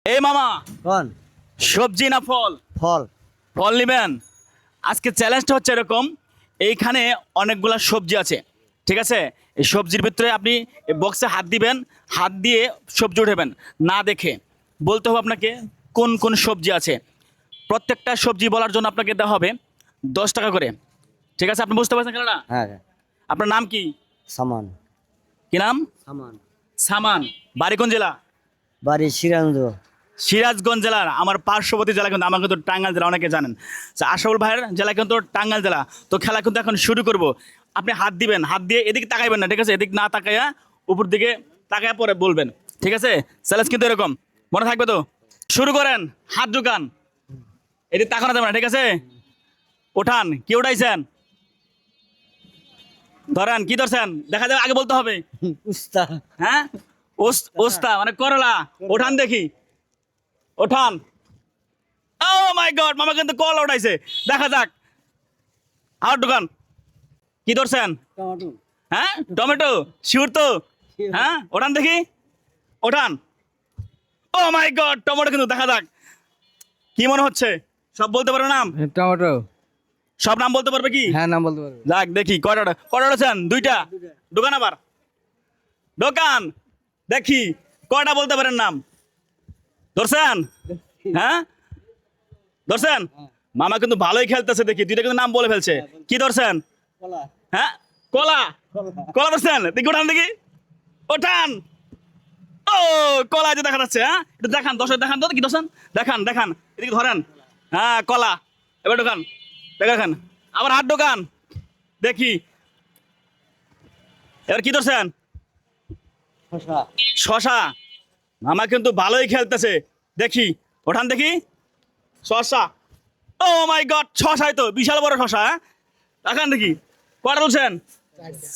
এই মামা কোন সবজি না ফল? ফল? ফল নেবেন। আজকে চ্যালেঞ্জটা হচ্ছে এরকম, এইখানে অনেকগুলা সবজি আছে, ঠিক আছে? এই সবজির ভিতরে আপনি বক্সে হাত দিবেন, হাত দিয়ে সবজি উঠাবেন, না দেখে বলতে হবে আপনাকে কোন কোন সবজি আছে। প্রত্যেকটা সবজি বলার জন্য আপনাকে দেওয়া হবে 10 টাকা করে, ঠিক আছে? আপনি বুঝতে পারছেন খেলাটা? হ্যাঁ, আপনার নাম কি? সামান। কি নাম? সামান। সামান। বাড়ি কোন জেলা? বাড়ি সিরাঞ্জ। সিরাজগঞ্জ জেলার আমার পার্শ্ববর্তী জেলা, কিন্তু আমার কিন্তু টাঙ্গাইল জেলা, অনেকে জানেন। তো আশরাফুল ভাইয়ের জেলা কিন্তু টাঙ্গাইল জেলা। তো খেলা কিন্তু এখন শুরু করব। আপনি হাত দিবেন, হাত দিয়ে এদিকে তাকাইবেন না, ঠিক আছে? এদিক না তাকাইয়া উপর দিকে তাকায় পরে বলবেন, ঠিক আছে? চ্যালেঞ্জ কিন্তু এরকম, মনে থাকবে তো? শুরু করেন, হাত ঢুকান, এদিকে তাকানো যাবে না, ঠিক আছে? ওঠান, কি উঠাইছেন? ধরেন, কি ধরছেন দেখা যাবে, আগে বলতে হবে। উস্তা। হ্যাঁ, ওস্তা মানে করলা। ওঠান দেখি, ওঠান। ও মাই গড, মামা কিন্তু কল উঠাইছে, দেখা যাক। আর দোকান কি ধরছেন? টমেটো। হ্যাঁ, টমেটো। শিওর তো? হ্যাঁ, ওঠান দেখি, ওঠান। ও মাই গড, টমেটো কিন্তু, দেখা যাক কি মনে হচ্ছে। সব বলতে পারবে নাম? টমেটো। সব নাম বলতে পারবে কি? হ্যাঁ, নাম বলতে পারবে। যাক দেখি, কয়টা কয়টা উঠেছেন? দুইটা। দোকান আবার দোকান, দেখি কয়টা বলতে পারেন নাম। ধরছেন? হ্যাঁ, ধরছেন? মামা কিন্তু ভালোই খেলতেছে, দেখি দুইটা কিন্তু নাম বলে ফেলছে। কি ধরছেন? কলা। হ্যাঁ, কলা। কলা ধরছেন? দেখি, ওঠান দেখি, ওঠান। ও, কলা যে দেখা যাচ্ছে। হ্যাঁ, একটু দেখান, দর্শক দেখান তো কি ধরছেন, দেখান দেখান, এদিকে ধরেন। হ্যাঁ, কলা। এবার ঢোকান, দেখান, আবার হাত ঢোকান দেখি। এবার কি ধরছেন? শসা। শশা। মামা কিন্তু ভালোই খেলতেছে, দেখি, ওঠান দেখি। শশা। ও মাই গড, শশাই তো, বিশাল বড় শশা। হ্যাঁ, দেখান দেখি, কয়টা তুলছেন?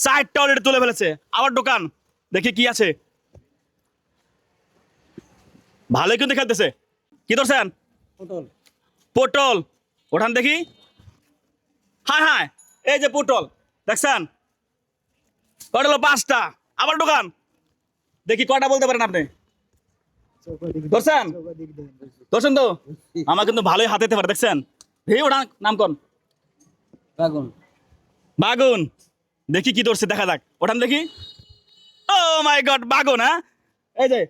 4টা অলরেডি তুলে ফেলেছে। আবার দোকান, দেখি কি আছে। ভালোই কিন্তু খেলতেছে। কি ধরছেন? পটল। পটল। ওঠান দেখি। হ্যাঁ হ্যাঁ, এই যে পটল, দেখছেন? কয়টা হলো? 5টা। আবার দোকান, দেখি কয়টা বলতে পারেন আপনি। ধরছেন? ধরছেন তো? আমার কিন্তু ভালোই হাতে পারে, দেখছেন? এই ওঠান, নাম কোন? বেগুন। বাগুন। দেখি কি ধরছে, দেখা যাক, ওঠান দেখি। ও মাই গড, বাগুন। হ্যাঁ, এই যে,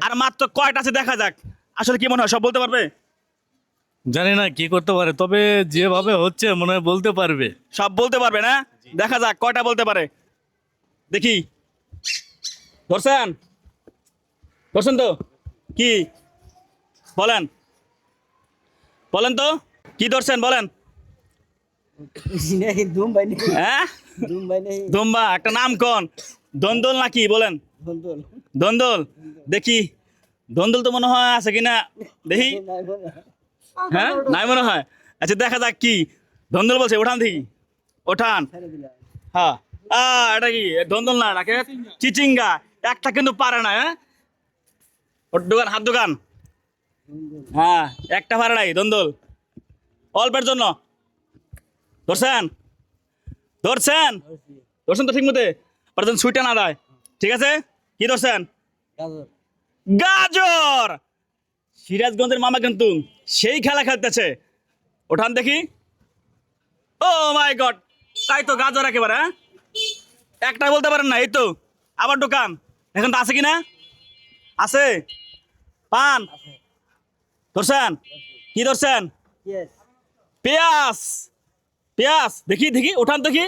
আর মাত্র কয়টা আছে দেখা যাক। আসলে কি মনে হয়, সব বলতে পারবে? জানি না কি করতে পারে, তবে যেভাবে হচ্ছে মনে হয় বলতে পারবে। সব বলতে পারবে না? দেখা যাক কয়টা বলতে পারে, দেখি। ধরছেন? ধরছেন তো? কি বলেন, বলেন তো কি ধরছেন, বলেন। দুম্বাই নেই। হ্যাঁ, দুম্বাই নেই। দুম্বা। একটা নাম কোন? দন্দল নাকি বলেন? ধন্দল। দন্দল। দেখি, দন্দল তো মনে হয় আছে কিনা, দেখি। হ্যাঁ, নাই মনে হয়। আচ্ছা, দেখা যাক কি ধন্দল বলছে। ওঠান দেখি, ওঠান। হ্যাঁ, এটা কি ধন্দল না, এটাকে চিচিঙ্গা। একটা কিন্তু পারে না। হ্যাঁ, ওর দোকান, হাত দোকান। হ্যাঁ, একটা পারে নাই, ধন্দল। অল্পের জন্য। ধরছেন? ধরছেন? ধরছেন তো ঠিক মতে? পারছেন সুইটা না দেয়, ঠিক আছে? কি ধরছেন? গাজর। গাজর। সিরাজগঞ্জের মামা কিন্তু সেই খেলা খেলতেছে। ওঠান দেখি। ও মাই গড, তাই তো, গাজর একেবারে। হ্যাঁ, একটা বলতে পারেন না, এই তো। আবার দোকান, এখন তো আছে কিনা? আছে। পান। ধরছেন? কি ধরছেন? ইয়েস। পেঁয়াজ। পেঁয়াজ। দেখি দেখি, ওঠান দেখি।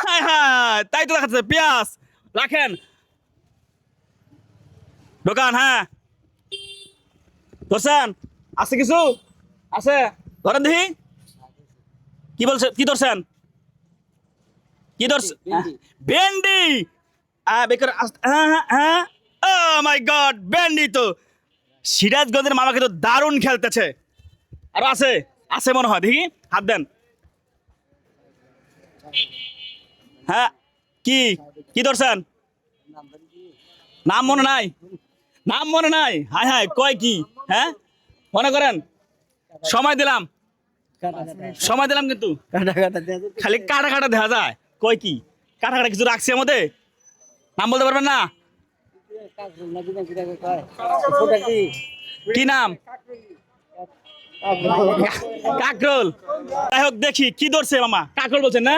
হ্যাঁ হ্যাঁ, তাই তো দেখাচ্ছে, পেঁয়াজ। রাখেন দোকান। হ্যাঁ, ধরছেন? আছে কিছু? আছে, ধরেন দেখি। কি বলছে, কি ধরছেন? কি ধরছেন? ভেন্ডি। ভেন্ডি। বেকার। হ্যাঁ হ্যাঁ হ্যাঁ, ও মাই গড, ভেন্ডি তো। সিরাজগঞ্জের মামা কিন্তু দারুণ খেলতেছে। আরো আছে, আছে মনে হয়, দেখি, হাত দেন। হ্যাঁ, কি কি ধরছেন? নাম মনে নাই? নাম মনে নাই? হায় হায়, কয় কি? হ্যাঁ, মনে করেন, সময় দিলাম, সময় দিলাম, কিন্তু কাটা কাটা দেয়া যেত। খালি কাটা কাটা দেখা যায়। কয় কি? কাটা কাটা কিছু রাখছে মধ্যে, নাম বলতে পারবেন না? কাকরুল নাকি নাকি তাকে কয় ওটা কি কি নাম? কাকরোল। যাই হোক দেখি কি ধরছে মামা, কাকরোল বলছেন না?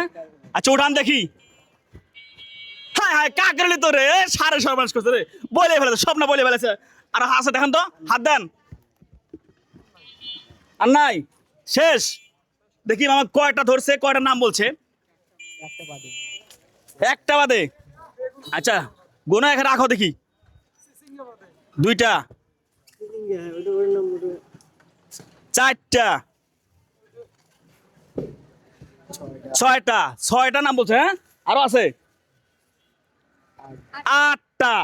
আচ্ছা উঠান দেখি। হ্যাঁ হ্যাঁ কাকরোলই তো রে, সাড়ে সর্বনাশ করছে রে, বলে ফেলেছে, স্বপ্ন বলে ফেলেছে। আর হাসে দেখেন তো, হাত দেন। আর নাই, শেষ। দেখি মামা কয়টা ধরছে, কয়টা নাম বলছে। একটা বাদে একটা বাদে। আচ্ছা গোনা এখানে রাখো দেখি। দুইটা, ওটা ওর নাম ওটা চারটা, ছয়টা, ছয়টা নাম বলছে। হ্যাঁ আরো আছে আটটা,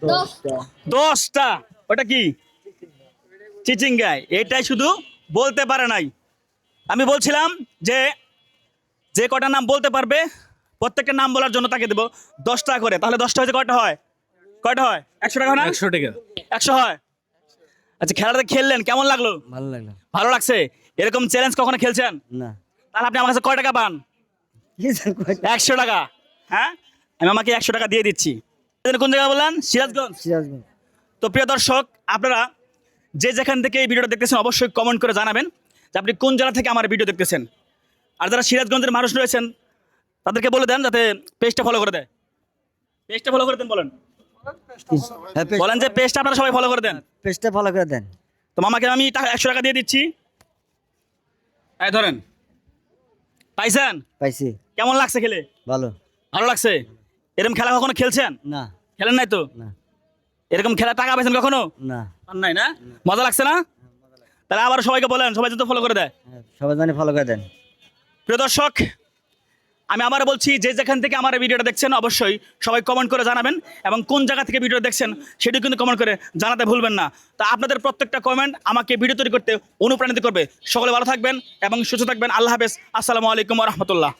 10টা 10টা। ওটা কি? চিচিঙ্গাই। এটাই শুধু বলতে পারে নাই। আমি বলছিলাম যে যে কটা নাম বলতে পারবে প্রত্যেকটা নাম বলার জন্য তাকে দেবো 10 টাকা করে। তাহলে 10টা হয়েছে কয়টা হয়? কয়টা হয়? 100 টাকা না? 100 টাকা। 100 হয়। আচ্ছা খেলাটা খেললেন, কেমন লাগলো? ভালো লাগলো ভালো লাগছে। এরকম চ্যালেঞ্জ কখনো খেলছেন? না তাহলে আপনি আমার কাছে কয় টাকা পান? কি জানি কয়টা 100 টাকা। হ্যাঁ আমি আমাকে 100 টাকা দিয়ে দিচ্ছি। কোন জায়গা বললেন? সিরাজগঞ্জ। সিরাজগঞ্জ তো প্রিয় দর্শক, আপনারা যে যেখান থেকে এই ভিডিওটা দেখতেছেন অবশ্যই কমেন্ট করে জানাবেন যে আপনি কোন জেলা থেকে আমার ভিডিও দেখতেছেন। আর যারা সিরাজগঞ্জের মানুষ রয়েছেন তাদেরকে বলে দেন যাতে পেজটা ফলো করে দেয়। পেজটা ফলো করে দেন বলেন। হ্যাঁ বলেন যে পেজটা আপনারা সবাই ফলো করে দেন। পেজটা ফলো করে দেন তো মামাকে আমি 100 টাকা দিয়ে দিচ্ছি। এই ধরেন। পাইছেন? পাইছি কেমন লাগছে খেলে? ভালো ভালো লাগছে। এরকম খেলা কখনো খেলছেন? না খেলেন নাই তো? না এরকম খেলা টাকা পাইছেন কখনো? না পান নাই না? মজা লাগছে না? তাহলে আবার সবাইকে বলেন, সবাই যাতে ফলো করে দেয়। হ্যাঁ, সবাই জানি ফলো করে দেন প্রিয় দর্শক, আমি আবার বলছি যে যেখান থেকে আমার এই ভিডিওটা দেখছেন অবশ্যই সবাই কমেন্ট করে জানাবেন এবং কোন জায়গা থেকে ভিডিও দেখছেন সেটা কিন্তু কমেন্ট করে জানাতে ভুলবেন না। তা আপনাদের প্রত্যেকটা কমেন্ট আমাকে ভিডিও তৈরি করতে অনুপ্রাণিত করবে। সকলে ভালো থাকবেন এবং সুস্থ থাকবেন। আল্লাহ হাফেজ। আসসালামু আলাইকুম ওয়া রাহমাতুল্লাহ।